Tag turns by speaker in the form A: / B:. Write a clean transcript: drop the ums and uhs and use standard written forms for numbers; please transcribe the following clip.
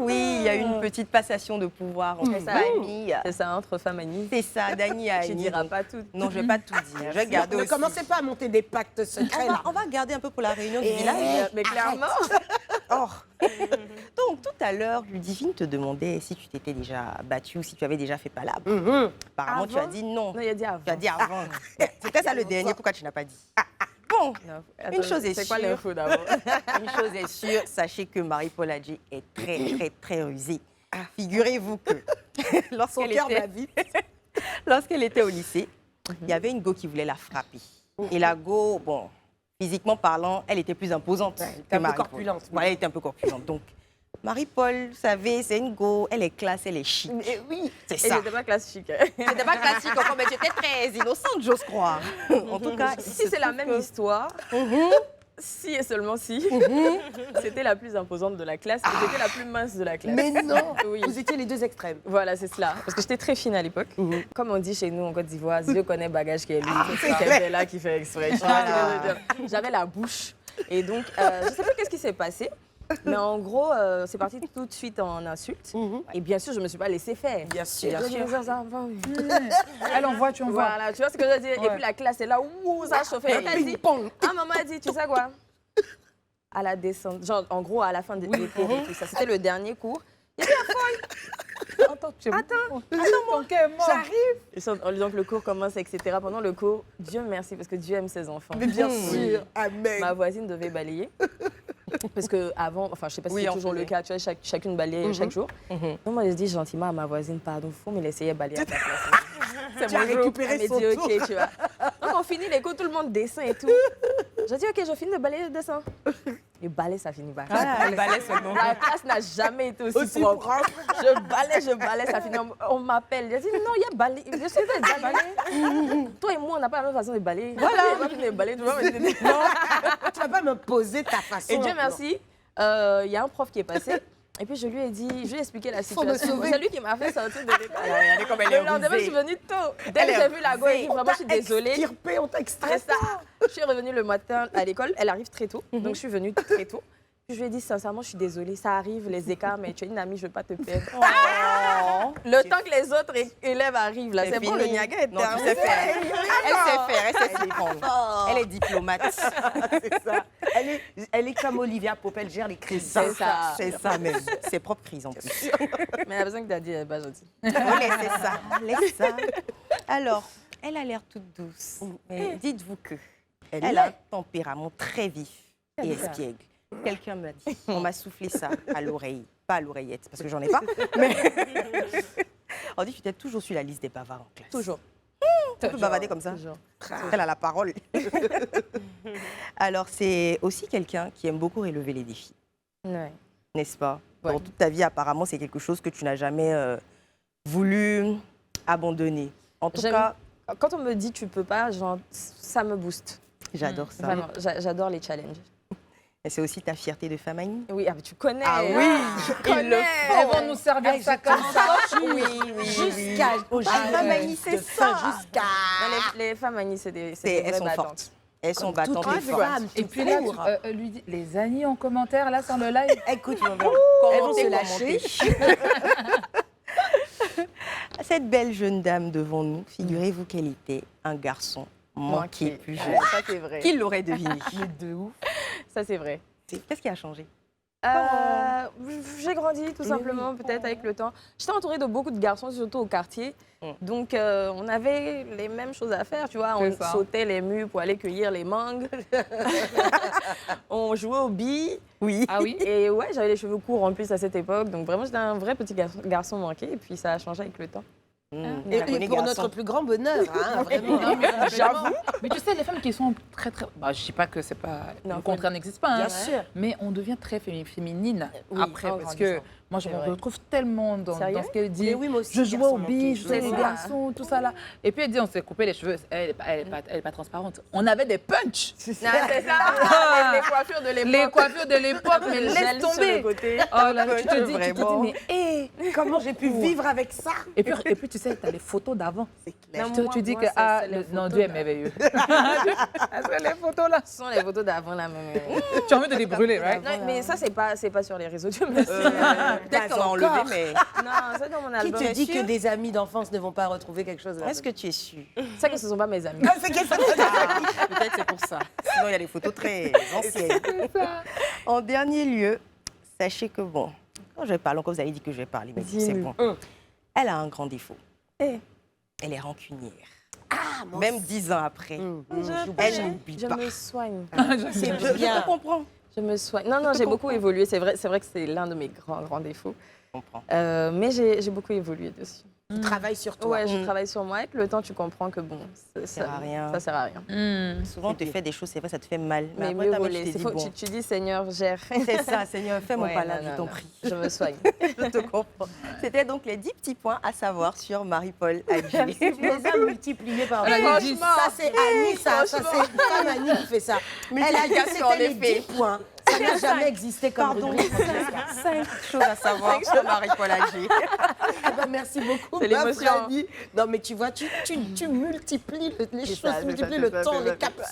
A: Oui, il y a eu une petite passation de pouvoir entre familles.
B: C'est ça, entre femmes amies.
A: C'est ça, Dany et Annie.
B: Tu ne diras pas tout.
A: Non, je ne vais pas tout dire. Je vais garder
C: Ne
A: aussi.
C: commencez pas à monter des pactes secrets, là.
A: On va garder un peu pour la réunion du village.
B: Mais clairement.
A: Donc, tout à l'heure, Ludivine te demandait si tu t'étais déjà battue ou si tu avais déjà fait palabre. Apparemment, tu as dit non.
B: Non, il a dit avant.
A: Tu as dit avant. C'était ça le dernier, pourquoi tu n'as pas dit? Bon,
B: Non,
A: une chose est
B: C'est quoi
A: sûre.
B: l'info d'abord?
A: Une chose est sûre, sachez que Marie-Paul Adjé est très rusée. Figurez-vous que
C: Son
A: lorsqu'elle
C: cœur
A: était,
C: va vite.
A: lorsqu'elle était au lycée, il y avait une go qui voulait la frapper. Et la go, bon, physiquement parlant, elle était plus imposante
C: était
A: que
C: un peu
A: Marie-Paul.
C: corpulente.
A: Voilà, elle était un peu corpulente. Donc, Marie-Paul, vous savez, c'est une go, elle est classe, elle est chic.
B: Mais oui,
A: C'est
B: et
A: ça.
B: j'étais pas classique.
A: C'était pas classique encore, mais tu étais très innocente, j'ose croire. En tout cas,
B: Si c'est la même histoire, si et seulement si, c'était la plus imposante de la classe et j'étais la plus mince de la classe.
C: Mais non,
B: Oui.
C: vous étiez les deux extrêmes.
B: Voilà, c'est cela. Parce que j'étais très fine à l'époque. Comme on dit chez nous en Côte d'Ivoire, Dieu connaît bagage qui est lui. C'est là qui fait exprès. J'avais la bouche. Et donc, je ne sais pas qu'est-ce qui s'est passé. Mais en gros, c'est parti tout de suite en insulte. Et bien sûr, je ne me suis pas laissée faire.
C: Bien sûr.
D: Elle envoie, tu envoies.
B: Voilà, tu vois ce que je veux dire. Et puis la classe est là, ouh, ça chauffait. Et elle dit, maman a dit, tu sais quoi? À la descente, genre en gros à la fin des cours et tout ça. C'était le dernier cours. Il y a
D: Attends, ton cœur est mort.
B: j'arrive. Donc le cours commence, etc. Pendant le cours, Dieu merci parce que Dieu aime ses enfants.
C: Mais bien sûr, amen.
B: Ma voisine devait balayer. Parce que avant, enfin je sais pas si
A: Oui,
B: c'est
A: on
B: toujours le
A: faisait.
B: cas, tu vois, chacune balaye chaque jour. Donc moi je dis gentiment à ma voisine, pardon, faut me laisser balayer à ta place.
C: Tu as récupéré
B: Elle me
C: son
B: dit
C: tour.
B: ok, tu vois. Donc on finit les cours, tout le monde descend et tout. Je dis ok, je finis de balayer, je descends. Le balai, ça finit pas.
A: le balai seulement.
B: La classe n'a jamais été aussi propre. Je balais, ça finit. On m'appelle. Je dis non, il y a balai. Je suis déjà balai. Toi et moi, on n'a pas la même façon de balayer. Voilà. On va finir de balayer. Tu vas me dire.
C: Non, tu vas pas m'imposer ta façon.
B: Et Dieu merci, il y a un prof qui est passé. Et puis je lui ai dit, je lui ai expliqué la
C: me
B: situation.
C: sauver.
B: C'est lui qui m'a fait sortir de l'école.
A: Regardez comme elle est
B: Le lendemain, je suis venue tôt. Dès que
A: Elle est
B: j'ai vu la go, j'ai dit vraiment, je suis désolée.
C: Extirpé, on t'a
B: C'est
C: extrait.
B: ça. Je suis revenue le matin à l'école. Elle arrive très tôt. Donc, je suis venue très tôt. Puis, je lui ai dit, sincèrement, je suis désolée. Ça arrive, les écarts, mais tu es une amie, je ne veux pas te perdre. Le temps que les autres élèves arrivent, là, c'est bon, le Niagara est
A: Non, tu sais faire. Elle sait s'y prendre. Elle est diplomate.
C: C'est ça. Elle est comme Olivia Pope, elle gère les crises.
B: C'est ça.
A: C'est ça même. Ses propres crises en plus.
B: Mais la personne que tu as dit, elle n'est pas gentille.
A: Laissez ça. Laissez ça. Alors, elle a l'air toute douce. Mais dites-vous que elle a un tempérament très vif et espiègle. Quelqu'un m'a dit, on m'a soufflé ça à l'oreille, pas à l'oreillette, parce que j'en ai pas. Mais on dit, tu t'es toujours sur la liste des bavards en classe.
B: Toujours.
A: Tu peux bavarder comme ça.
B: Toujours.
A: Elle a la parole. Alors, c'est aussi quelqu'un qui aime beaucoup relever les défis,
B: Ouais.
A: n'est-ce pas?
B: Ouais.
A: Dans toute ta vie, apparemment, c'est quelque chose que tu n'as jamais voulu abandonner. En tout
B: J'aime-
A: cas,
B: Quand on me dit tu peux pas, genre, ça me booste.
A: j'adore ça.
B: Vraiment, j'adore les challenges.
A: Et c'est aussi ta fierté de femme Annie.
B: Oui, ah, mais tu connais.
A: Ah oui,
B: tu
A: il
B: connais.
A: le
D: Elles vont nous servir ça comme ça.
C: Jusqu'à
A: femme Annie, c'est ça.
C: Jusqu'à.
B: Non, les femmes Annie, c'est des
A: Elles
B: vraies
A: sont
B: battantes.
A: fortes. Elles sont battantes
C: toutes
A: et
C: les
A: fortes.
C: femmes.
D: Et puis là, lui dit, les Annie en commentaire, là, sur le live.
C: Écoute,
A: Elles
C: vont se lâcher.
A: Cette belle jeune dame devant nous, figurez-vous qu'elle était un garçon manqué plus jeune.
B: Ça, c'est vrai.
A: Qui l'aurait deviné?
C: de ouf.
B: Ça, c'est vrai.
A: Qu'est-ce qui a changé?
B: J'ai grandi tout simplement, peut-être avec le temps. J'étais entourée de beaucoup de garçons, surtout au quartier. Donc, on avait les mêmes choses à faire, tu vois. On
D: C'est ça.
B: sautait les murs pour aller cueillir les mangues. On jouait aux billes.
A: Oui.
D: Ah oui?
B: Et ouais, j'avais les cheveux courts en plus à cette époque. Donc, vraiment, j'étais un vrai petit garçon manqué. Et puis, ça a changé avec le temps.
C: Et pour notre plus grand bonheur, hein, vraiment.
D: Non, mais j'avoue. Mais tu sais, les femmes qui sont très, très... Bah, je ne dis pas que c'est pas...
B: Non,
D: le contraire n'existe pas. Hein,
C: Bien sûr.
D: mais on devient très féminine
B: Oui,
D: après.
B: en
D: Parce
B: grandissant.
D: que moi, je
B: C'est
D: me
B: vrai.
D: retrouve tellement dans
B: Sérieux?
D: ce qu'elle dit.
C: Mais oui, moi aussi,
D: Je jouais
C: garçon
D: aux billes,
C: manqué,
D: je jouais
B: c'est
D: les
B: ça.
D: garçons, tout ça là. Et puis elle dit, on s'est coupé les cheveux. Elle est pas transparente. On avait des punchs.
B: C'est ça. Les coiffures de l'époque.
D: Les coiffures de l'époque, mais
B: Le
D: laisse
B: gel sur le
D: tomber.
B: côté.
D: Oh là là, tu te dis,
A: Vraiment.
D: mais hé,
C: mais comment j'ai pu vivre avec ça?
D: Et puis tu sais, tu as les photos d'avant.
C: C'est clair.
B: Non,
D: Tu dis
B: moi,
D: que
B: c'est les
D: non,
B: photos
D: Dieu est
B: d'avant.
D: merveilleux. C'est les photos là.
B: Ce sont les photos d'avant là même.
D: Tu as envie de les brûler, right?
B: Non, mais ça, c'est pas sur les réseaux. Dieu merci.
A: Peut-être qu'on a enlevé,
C: encore.
A: mais
B: Non, c'est dans mon
C: Qui
B: album.
C: te dit que des amis d'enfance ne vont pas retrouver quelque chose
A: est-ce que tu es sûr?
B: C'est que ce sont pas mes amis.
C: C'est que ça.
A: Peut-être c'est pour ça. Sinon, il y a des photos très anciennes. En dernier lieu, sachez que bon, quand je parle, encore vous avez dit que je vais parler, mais c'est
B: Dis-nous.
A: bon. Elle a un grand défaut.
B: Eh.
A: Elle est rancunière.
C: Ah, moi
A: Même 10 ans après. Elle n'oublie
B: Je
A: pas.
B: me soigne.
C: c'est
A: Je
C: bien.
A: comprends.
B: Je me soigne. Non, non, j'ai beaucoup évolué. C'est vrai que c'est l'un de mes grands défauts.
A: Je comprends.
B: Mais j'ai beaucoup évolué dessus.
C: Tu travailles sur toi.
B: Ouais, je travaille sur moi. Avec le temps, tu comprends que bon, ça
A: sert à rien.
B: Ça sert à rien.
A: Souvent, on te fait des choses, c'est vrai, ça te fait mal.
B: Mais
A: après,
B: mieux
A: t'as
B: vaut
A: mal, tu
B: laisser.
A: t'es dit,
B: Faut-
A: bon,
B: tu dis, Seigneur, gère.
A: c'est ça, Seigneur, fais mon
B: Ouais,
A: palabre,
B: non,
A: je t'en
B: non,
A: prie.
B: Je me soigne.
A: Je te comprends. C'était donc les 10 petits points à savoir sur Marie-Paul Adji.
C: Tu les as multipliés par
D: Elle a dit 10.
C: Ça, c'est Annie, ça c'est femme Annie qui fait ça. Elle a dit que
A: Multiplication, en
C: c'était les
A: effet.
C: 10 points. Ça n'a jamais existé comme
A: Pardon,
C: rubrique.
A: 5 choses à savoir sur Marie-Paul Adji.
C: Ah ben, merci beaucoup,
B: C'est
C: ma
B: l'émotion.
C: Franny. Non, mais tu vois, tu multiplies les choses,
A: ça,
C: tu
A: c'est
C: multiplies
A: ça,
C: le
A: c'est
C: temps,
A: ça,
C: les
A: c'est ça.
C: capsules.